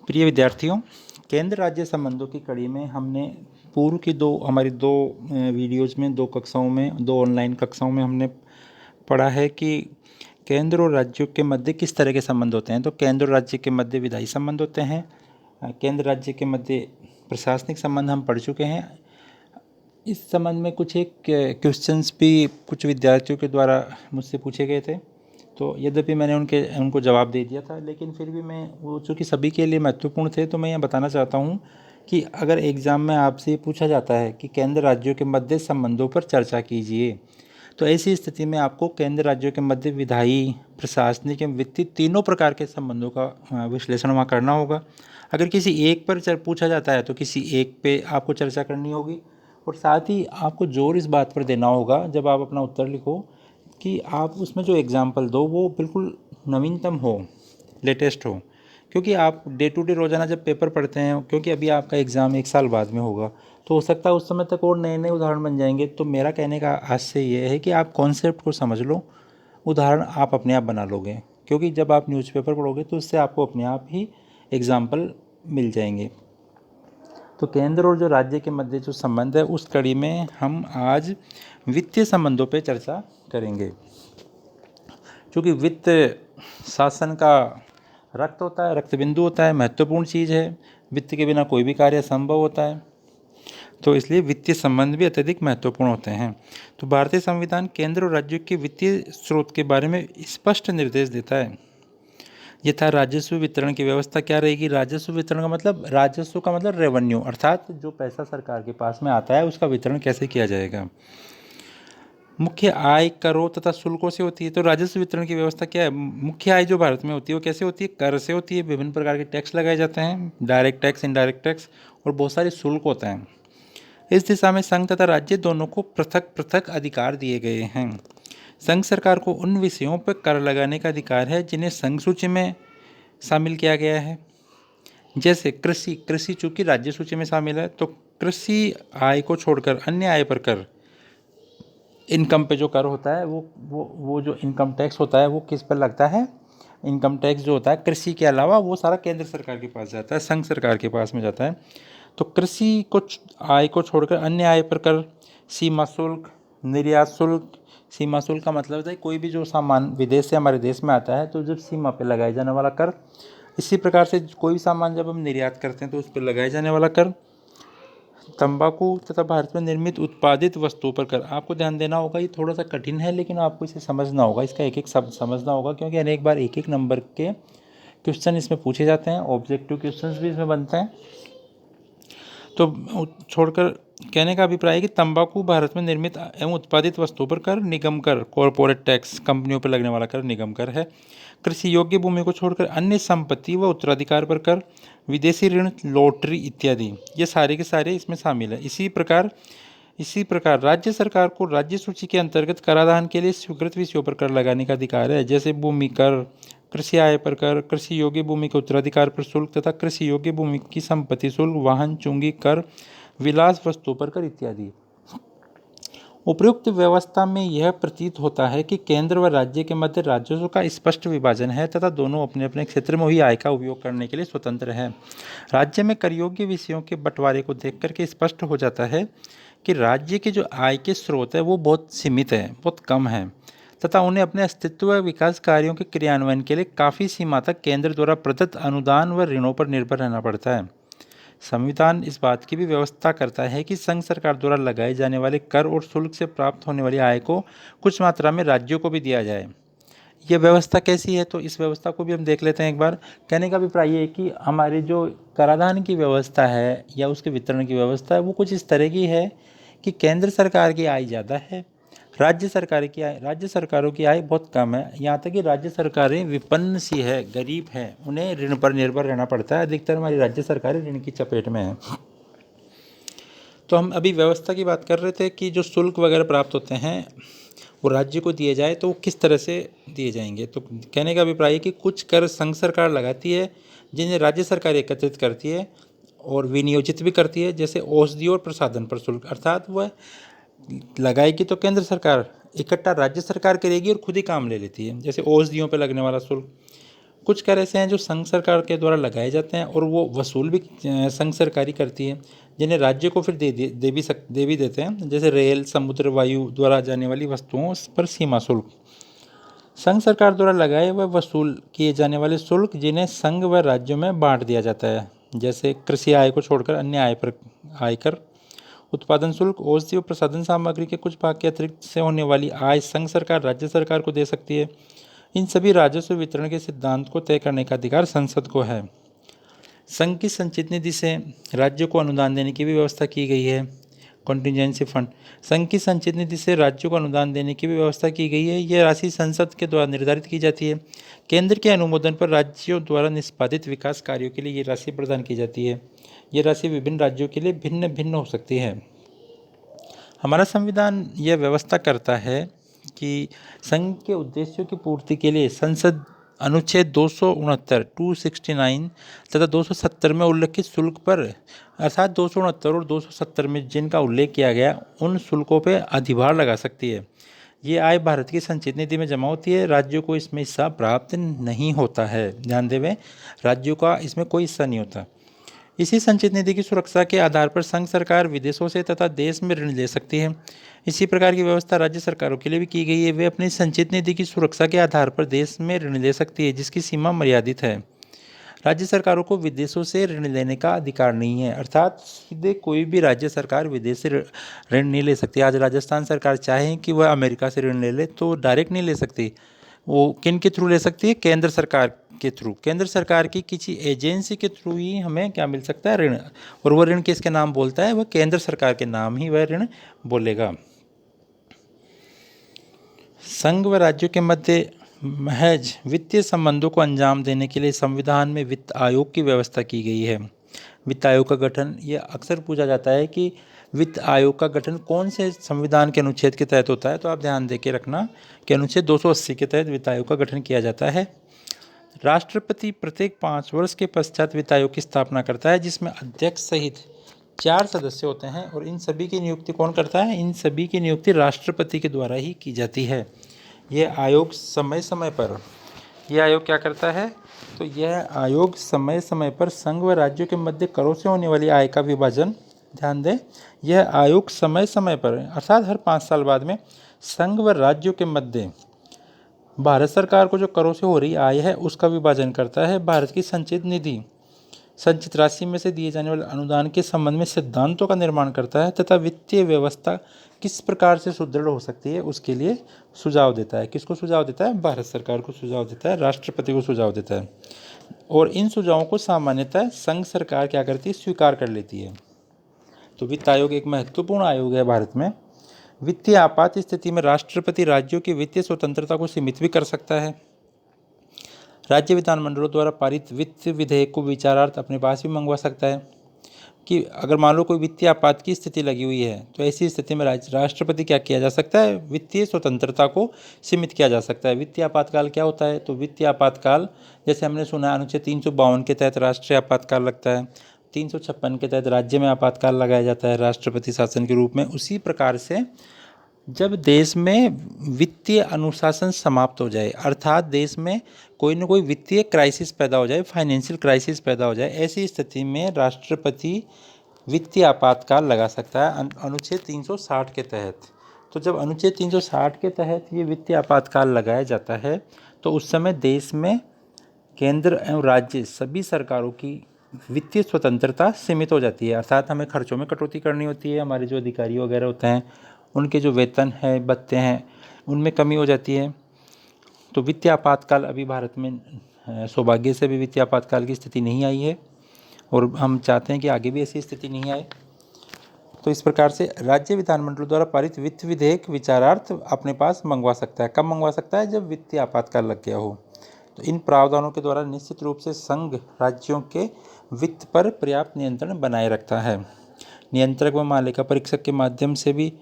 प्रिय विद्यार्थियों, केंद्र राज्य संबंधों की कड़ी में हमने पूर्व की हमारी दो वीडियोज़ में, दो कक्षाओं में, दो ऑनलाइन कक्षाओं में हमने पढ़ा है कि केंद्र और राज्यों के मध्य किस तरह के संबंध होते हैं। तो केंद्र और राज्य के मध्य विधायी संबंध होते हैं, केंद्र राज्य के मध्य प्रशासनिक संबंध हम पढ़ चुके हैं। इस संबंध में कुछ एक क्वेश्चंस भी कुछ विद्यार्थियों के द्वारा मुझसे पूछे गए थे, तो यद्यपि मैंने उनको जवाब दे दिया था, लेकिन फिर भी मैं वो चूँकि सभी के लिए महत्वपूर्ण थे, तो मैं यह बताना चाहता हूँ कि अगर एग्ज़ाम में आपसे पूछा जाता है कि केंद्र राज्यों के मध्य संबंधों पर चर्चा कीजिए, तो ऐसी स्थिति में आपको केंद्र राज्यों के मध्य विधायी, प्रशासनिक एवं वित्तीय तीनों प्रकार के संबंधों का विश्लेषण वहाँ करना होगा। अगर किसी एक पर पूछा जाता है तो किसी एक पे आपको चर्चा करनी होगी, और साथ ही आपको जोर इस बात पर देना होगा जब आप अपना उत्तर लिखो कि आप उसमें जो एग्ज़ाम्पल दो वो बिल्कुल नवीनतम हो, लेटेस्ट हो। क्योंकि आप डे टू डे रोज़ाना जब पेपर पढ़ते हैं, क्योंकि अभी आपका एग्ज़ाम 1 साल बाद में होगा, तो हो सकता है उस समय तक और नए नए उदाहरण बन जाएंगे। तो मेरा कहने का आशय ये है कि आप कॉन्सेप्ट को समझ लो, उदाहरण आप अपने आप बना लोगे, क्योंकि जब आप न्यूज़पेपर पढ़ोगे तो उससे आपको अपने आप ही एग्ज़ाम्पल मिल जाएंगे। तो केंद्र और जो राज्य के मध्य जो संबंध है, उस कड़ी में हम आज वित्तीय संबंधों पर चर्चा करेंगे। क्योंकि वित्त शासन का रक्त होता है, रक्त बिंदु होता है, महत्वपूर्ण चीज़ है। वित्त के बिना कोई भी कार्य असंभव होता है, तो इसलिए वित्तीय संबंध भी अत्यधिक महत्वपूर्ण होते हैं। तो भारतीय संविधान केंद्र और राज्यों के वित्तीय स्रोत के बारे में स्पष्ट निर्देश देता है। यथा राजस्व वितरण की व्यवस्था क्या रहेगी। राजस्व वितरण का मतलब, राजस्व का मतलब रेवेन्यू, अर्थात जो पैसा सरकार के पास में आता है उसका वितरण कैसे किया जाएगा। मुख्य आय करों तथा शुल्कों से होती है। तो राजस्व वितरण की व्यवस्था क्या है। मुख्य आय जो भारत में होती है वो कैसे होती है, कर से होती है। विभिन्न प्रकार के टैक्स लगाए जाते हैं, डायरेक्ट टैक्स, इनडायरेक्ट टैक्स, और बहुत सारे शुल्क होते हैं। इस दिशा में संघ तथा राज्य दोनों को पृथक पृथक अधिकार दिए गए हैं। संघ सरकार को उन विषयों पर कर लगाने का अधिकार है जिन्हें संघ सूची में शामिल किया गया है। जैसे कृषि चूंकि राज्य सूची में शामिल है, तो कृषि आय को छोड़कर अन्य आय पर कर, इनकम पे जो कर होता है वो जो इनकम टैक्स होता है वो किस पर लगता है। इनकम टैक्स जो होता है कृषि के अलावा वो सारा केंद्र सरकार के पास जाता है, संघ सरकार के पास में जाता है। तो कृषि को आय को छोड़कर अन्य आय पर कर, सीमा शुल्क, निर्यात शुल्क। सीमा शुल्क का मतलब है कोई भी जो सामान विदेश से हमारे देश में आता है तो जब सीमा पर लगाए जाने वाला कर। इसी प्रकार से कोई भी सामान जब हम निर्यात करते हैं तो उस पर लगाए जाने वाला कर। तंबाकू तथा भारत में निर्मित उत्पादित वस्तुओं पर कर। आपको ध्यान देना होगा, ये थोड़ा सा कठिन है लेकिन आपको इसे समझना होगा, इसका एक एक शब्द समझना होगा, क्योंकि अनेक बार एक एक नंबर के क्वेश्चन इसमें पूछे जाते हैं, ऑब्जेक्टिव क्वेश्चंस भी इसमें बनते हैं। तो छोड़कर कहने का अभिप्राय है कि तंबाकू भारत में निर्मित एवं उत्पादित वस्तुओं पर कर निगम कर, कॉरपोरेट टैक्स, कंपनियों पर लगने वाला कर निगम कर है। कृषि योग्य भूमि को छोड़कर अन्य संपत्ति व उत्तराधिकार पर कर, विदेशी ऋण, लॉटरी इत्यादि, ये सारे के सारे इसमें शामिल है। इसी प्रकार राज्य सरकार को राज्य सूची के अंतर्गत कराधान के लिए स्वीकृत विषयों पर कर लगाने का अधिकार है। जैसे भूमि कर, कृषि आय पर कर, कृषि योग्य भूमि के उत्तराधिकार पर शुल्क तथा कृषि योग्य भूमि की संपत्ति शुल्क, वाहन चुंगी कर, विलास वस्तुओं पर कर इत्यादि। उपयुक्त व्यवस्था में यह प्रतीत होता है कि केंद्र व राज्य के मध्य राजस्व का स्पष्ट विभाजन है तथा दोनों अपने अपने क्षेत्र में हुई आय का उपयोग करने के लिए स्वतंत्र है। राज्य में कर योग्य विषयों के बंटवारे को देख करके स्पष्ट हो जाता है कि राज्य के जो आय के स्रोत है वो बहुत सीमित है, बहुत कम है, तथा उन्हें अपने अस्तित्व व विकास कार्यों के क्रियान्वयन के लिए काफ़ी सीमा तक केंद्र द्वारा प्रदत्त अनुदान व ऋणों पर निर्भर रहना पड़ता है। संविधान इस बात की भी व्यवस्था करता है कि संघ सरकार द्वारा लगाए जाने वाले कर और शुल्क से प्राप्त होने वाली आय को कुछ मात्रा में राज्यों को भी दिया जाए। यह व्यवस्था कैसी है, तो इस व्यवस्था को भी हम देख लेते हैं एक बार। कहने का अभिप्राय ये है कि हमारी जो कराधान की व्यवस्था है या उसके वितरण की व्यवस्था है वो कुछ इस तरह की है कि केंद्र सरकार की आय ज़्यादा है, राज्य सरकारों की आय बहुत कम है। यहाँ तक कि राज्य सरकारें विपन्न सी है, गरीब है, उन्हें ऋण पर निर्भर रहना पड़ता है। अधिकतर हमारी राज्य सरकारें ऋण की चपेट में हैं। तो हम अभी व्यवस्था की बात कर रहे थे कि जो शुल्क वगैरह प्राप्त होते हैं वो राज्य को दिए जाए तो वो किस तरह से दिए जाएंगे। तो कहने का अभिप्राय है कि कुछ कर संघ सरकार लगाती है जिन्हें राज्य सरकार एकत्रित करती है और विनियोजित भी करती है। जैसे औषधि और प्रसाधन पर शुल्क, अर्थात वह लगाएगी तो केंद्र सरकार, इकट्ठा राज्य सरकार करेगी और खुद ही काम ले लेती है। जैसे औषधियों पर लगने वाला शुल्क, कुछ कर ऐसे हैं जो संघ सरकार के द्वारा लगाए जाते हैं और वो वसूल भी संघ सरकारी करती है, जिन्हें राज्य को फिर दे भी देते हैं, जैसे रेल, समुद्र, वायु द्वारा जाने वाली वस्तुओं पर सीमा शुल्क। संघ सरकार द्वारा लगाए व वसूल किए जाने वाले शुल्क जिन्हें संघ व राज्यों में बांट दिया जाता है, जैसे कृषि आय को छोड़कर अन्य आय पर आयकर, उत्पादन शुल्क, औषधि व प्रसाधन सामग्री के कुछ भाग के अतिरिक्त से होने वाली आय संघ सरकार राज्य सरकार को दे सकती है। इन सभी राजस्व वितरण के सिद्धांत को तय करने का अधिकार संसद को है। संघ की संचित निधि से राज्यों को अनुदान देने की भी व्यवस्था की गई है। कॉन्टिजेंसी फंड, संघ की संचित निधि से राज्यों को अनुदान देने की भी व्यवस्था की गई है। यह राशि संसद के द्वारा निर्धारित की जाती है। केंद्र के अनुमोदन पर राज्यों द्वारा निष्पादित विकास कार्यों के लिए ये राशि प्रदान की जाती है। ये राशि विभिन्न राज्यों के लिए भिन्न भिन्न हो सकती है। हमारा संविधान यह व्यवस्था करता है कि संघ के उद्देश्यों की पूर्ति के लिए संसद अनुच्छेद 269 तथा 270 में उल्लिखित शुल्क पर, अर्थात 269 और 270 में जिनका उल्लेख किया गया, उन शुल्कों पर अधिभार लगा सकती है। ये आय भारत की संचित निधि में जमा होती है। राज्यों को इसमें हिस्सा प्राप्त नहीं होता है। ध्यान देवें, राज्यों का इसमें कोई हिस्सा नहीं होता। इसी संचित निधि की सुरक्षा के आधार पर संघ सरकार विदेशों से तथा देश में ऋण ले सकती है। इसी प्रकार की व्यवस्था राज्य सरकारों के लिए भी की गई है। वे अपनी संचित निधि की सुरक्षा के आधार पर देश में ऋण ले सकती है, जिसकी सीमा मर्यादित है। राज्य सरकारों को विदेशों से ऋण लेने का अधिकार नहीं है, अर्थात सीधे कोई भी राज्य सरकार विदेश से ऋण नहीं ले सकती। आज राजस्थान सरकार चाहे कि वह अमेरिका से ऋण ले ले तो डायरेक्ट नहीं ले सकती। वो किन के थ्रू ले सकती है? केंद्र सरकार के थ्रू। केंद्र सरकार की किसी एजेंसी के थ्रू ही हमें क्या मिल सकता है? ऋण। और वह ऋण किसके नाम बोलता है? वह केंद्र सरकार के नाम ही वह ऋण बोलेगा। संघ व राज्यों के मध्य महज वित्तीय संबंधों को अंजाम देने के लिए संविधान में वित्त आयोग की व्यवस्था की गई है। वित्त आयोग का गठन, ये अक्सर पूछा जाता है कि वित्त आयोग का गठन कौन से संविधान के अनुच्छेद के तहत होता है, तो आप ध्यान दे के रखना कि अनुच्छेद 280 के तहत वित्त आयोग का गठन किया जाता है। राष्ट्रपति प्रत्येक 5 वर्ष के पश्चात वित्त आयोग की स्थापना करता है, जिसमें अध्यक्ष सहित 4 सदस्य होते हैं। और इन सभी की नियुक्ति कौन करता है? इन सभी की नियुक्ति राष्ट्रपति के द्वारा ही की जाती है। यह आयोग समय समय पर, यह आयोग क्या करता है? तो यह आयोग समय समय पर संघ व राज्यों के मध्य करों से होने वाली आय का विभाजन, ध्यान दें, यह आयोग समय समय पर अर्थात हर 5 साल बाद में संघ व राज्यों के मध्य भारत सरकार को जो करों से हो रही आय है उसका विभाजन करता है। भारत की संचित निधि, संचित राशि में से दिए जाने वाले अनुदान के संबंध में सिद्धांतों का निर्माण करता है तथा वित्तीय व्यवस्था किस प्रकार से सुदृढ़ हो सकती है उसके लिए सुझाव देता है। किसको सुझाव देता है? भारत सरकार को सुझाव देता है, राष्ट्रपति को सुझाव देता है। और इन सुझावों को सामान्यतः संघ सरकार क्या करती है? स्वीकार कर लेती है। तो वित्त आयोग एक महत्वपूर्ण आयोग है भारत में। वित्तीय आपात स्थिति में राष्ट्रपति राज्यों की वित्तीय स्वतंत्रता को सीमित भी कर सकता है। राज्य विधानमंडलों द्वारा पारित वित्त विधेयक को विचारार्थ अपने पास भी मंगवा सकता है कि अगर मान लो कोई वित्तीय आपात की स्थिति लगी हुई है तो ऐसी स्थिति में राष्ट्रपति क्या किया जा सकता है? वित्तीय स्वतंत्रता को सीमित किया जा सकता है। वित्तीय आपातकाल क्या होता है? तो वित्तीय आपातकाल, जैसे हमने सुना, अनुच्छेद 352 के तहत राष्ट्रीय आपातकाल लगता है, 356 के तहत राज्य में आपातकाल लगाया जाता है राष्ट्रपति शासन के रूप में। उसी प्रकार से जब देश में वित्तीय अनुशासन समाप्त हो जाए, अर्थात देश में कोई न कोई वित्तीय क्राइसिस पैदा हो जाए, फाइनेंशियल क्राइसिस पैदा हो जाए, ऐसी स्थिति में राष्ट्रपति वित्तीय आपातकाल लगा सकता है अनुच्छेद 360 के तहत। तो जब अनुच्छेद 360 के तहत ये वित्तीय आपातकाल लगाया जाता है तो उस समय देश में केंद्र एवं राज्य सभी सरकारों की वित्तीय स्वतंत्रता सीमित हो जाती है, अर्थात हमें खर्चों में कटौती करनी होती है। हमारे जो अधिकारी वगैरह होते हैं उनके जो वेतन है, भत्ते हैं, उनमें कमी हो जाती है। तो वित्तीय आपातकाल अभी भारत में सौभाग्य से भी वित्तीय आपातकाल की स्थिति नहीं आई है और हम चाहते हैं कि आगे भी ऐसी स्थिति नहीं आए। तो इस प्रकार से राज्य विधानमंडलों द्वारा पारित वित्त विधेयक विचारार्थ अपने पास मंगवा सकता है। कब मंगवा सकता है? जब वित्तीय आपातकाल लग गया हो। तो इन प्रावधानों के द्वारा निश्चित रूप से संघ राज्यों के वित्त पर पर्याप्त नियंत्रण बनाए रखता है। नियंत्रक व मालिका परीक्षक के माध्यम से भी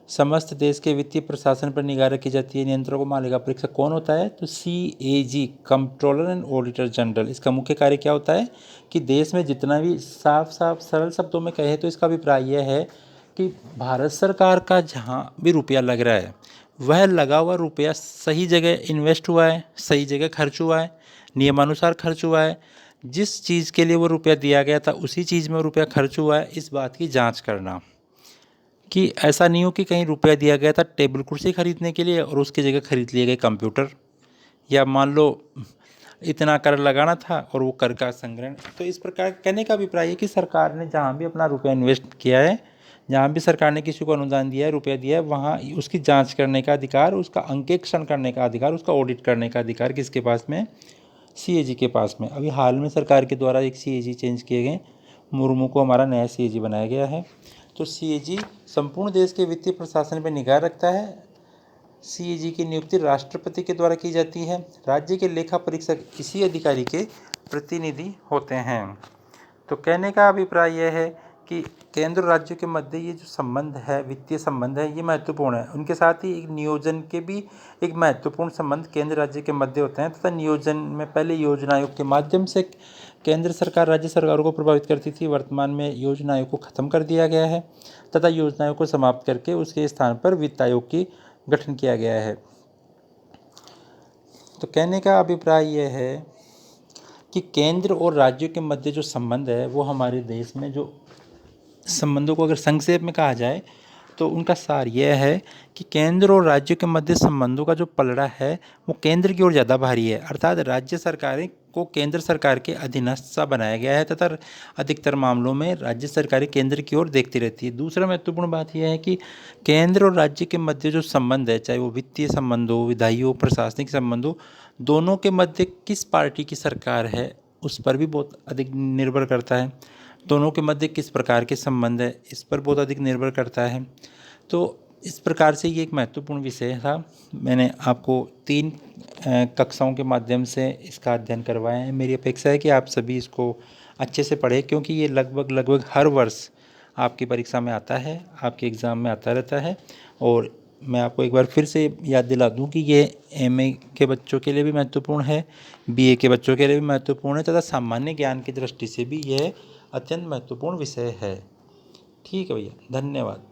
समस्त देश के वित्तीय प्रशासन पर निगाह रखी जाती है। नियंत्रक व मालिका परीक्षक कौन होता है? तो CAG, controller and auditor general. इसका मुख्य कार्य क्या होता है कि देश में जितना भी, साफ सरल शब्दों में कहे तो इसका अभिप्राय यह है कि भारत सरकार का जहाँ भी रुपया लग रहा है वह लगा हुआ रुपया सही जगह इन्वेस्ट हुआ है, सही जगह खर्च हुआ है, नियमानुसार खर्च हुआ है, जिस चीज़ के लिए वो रुपया दिया गया था उसी चीज़ में रुपया खर्च हुआ है, इस बात की जांच करना कि ऐसा नहीं हो कि कहीं रुपया दिया गया था टेबल कुर्सी खरीदने के लिए और उसकी जगह खरीद लिए गए कंप्यूटर, या मान लो इतना कर लगाना था और वो कर का संग्रहण। तो इस प्रकार कहने का अभिप्राय है कि सरकार ने जहाँ भी अपना रुपया इन्वेस्ट किया है, जहाँ भी सरकार ने किसी को अनुदान दिया है, रुपया दिया है, वहाँ उसकी जांच करने का अधिकार, उसका अंकेक्षण करने का अधिकार, उसका ऑडिट करने का अधिकार किसके पास में? सीएजी के पास में। अभी हाल में सरकार के द्वारा एक सीएजी चेंज किए गए, मुर्मू को हमारा नया सीएजी बनाया गया है। तो सीएजी संपूर्ण देश के वित्तीय प्रशासन पर निगाह रखता है। सीएजी की नियुक्ति राष्ट्रपति के द्वारा की जाती है। राज्य के लेखा परीक्षक इसी अधिकारी के प्रतिनिधि होते हैं। तो कहने का अभिप्राय यह है कि केंद्र और राज्यों के मध्य ये जो संबंध है, वित्तीय संबंध है, ये महत्वपूर्ण है। उनके साथ ही एक नियोजन के भी एक महत्वपूर्ण संबंध केंद्र राज्य के मध्य होते हैं तथा नियोजन में पहले योजना आयोग के माध्यम से केंद्र सरकार राज्य सरकारों को प्रभावित करती थी। वर्तमान में योजना आयोग को खत्म कर दिया गया है तथा योजना आयोग को समाप्त करके उसके स्थान पर वित्त आयोग की गठन किया गया है। तो कहने का अभिप्राय यह है कि केंद्र और राज्यों के मध्य जो संबंध है वो हमारे देश में जो संबंधों को अगर संक्षेप में कहा जाए तो उनका सार यह है कि केंद्र और राज्यों के मध्य संबंधों का जो पलड़ा है वो केंद्र की ओर ज़्यादा भारी है, अर्थात राज्य सरकारें को केंद्र सरकार के अधीनस्थ सा बनाया गया है तथा अधिकतर मामलों में राज्य सरकारें केंद्र की ओर देखती रहती है। दूसरा महत्वपूर्ण बात यह है कि केंद्र और राज्य के मध्य जो संबंध है, चाहे वो वित्तीय संबंध हो, विधायी हो, प्रशासनिक संबंध हो, दोनों के मध्य किस पार्टी की सरकार है उस पर भी बहुत अधिक निर्भर करता है। दोनों के मध्य किस प्रकार के संबंध है इस पर बहुत अधिक निर्भर करता है। तो इस प्रकार से ये एक महत्वपूर्ण विषय था। मैंने आपको 3 कक्षाओं के माध्यम से इसका अध्ययन करवाया है। मेरी अपेक्षा है कि आप सभी इसको अच्छे से पढ़ें, क्योंकि ये लगभग हर वर्ष आपकी परीक्षा में आता है, आपके एग्ज़ाम में आता रहता है। और मैं आपको एक बार फिर से याद दिला दूं कि ये एमए के बच्चों के लिए भी महत्वपूर्ण है, बीए के बच्चों के लिए भी महत्वपूर्ण है तथा सामान्य ज्ञान की दृष्टि से भी यह अत्यंत महत्वपूर्ण विषय है। ठीक है भैया, धन्यवाद।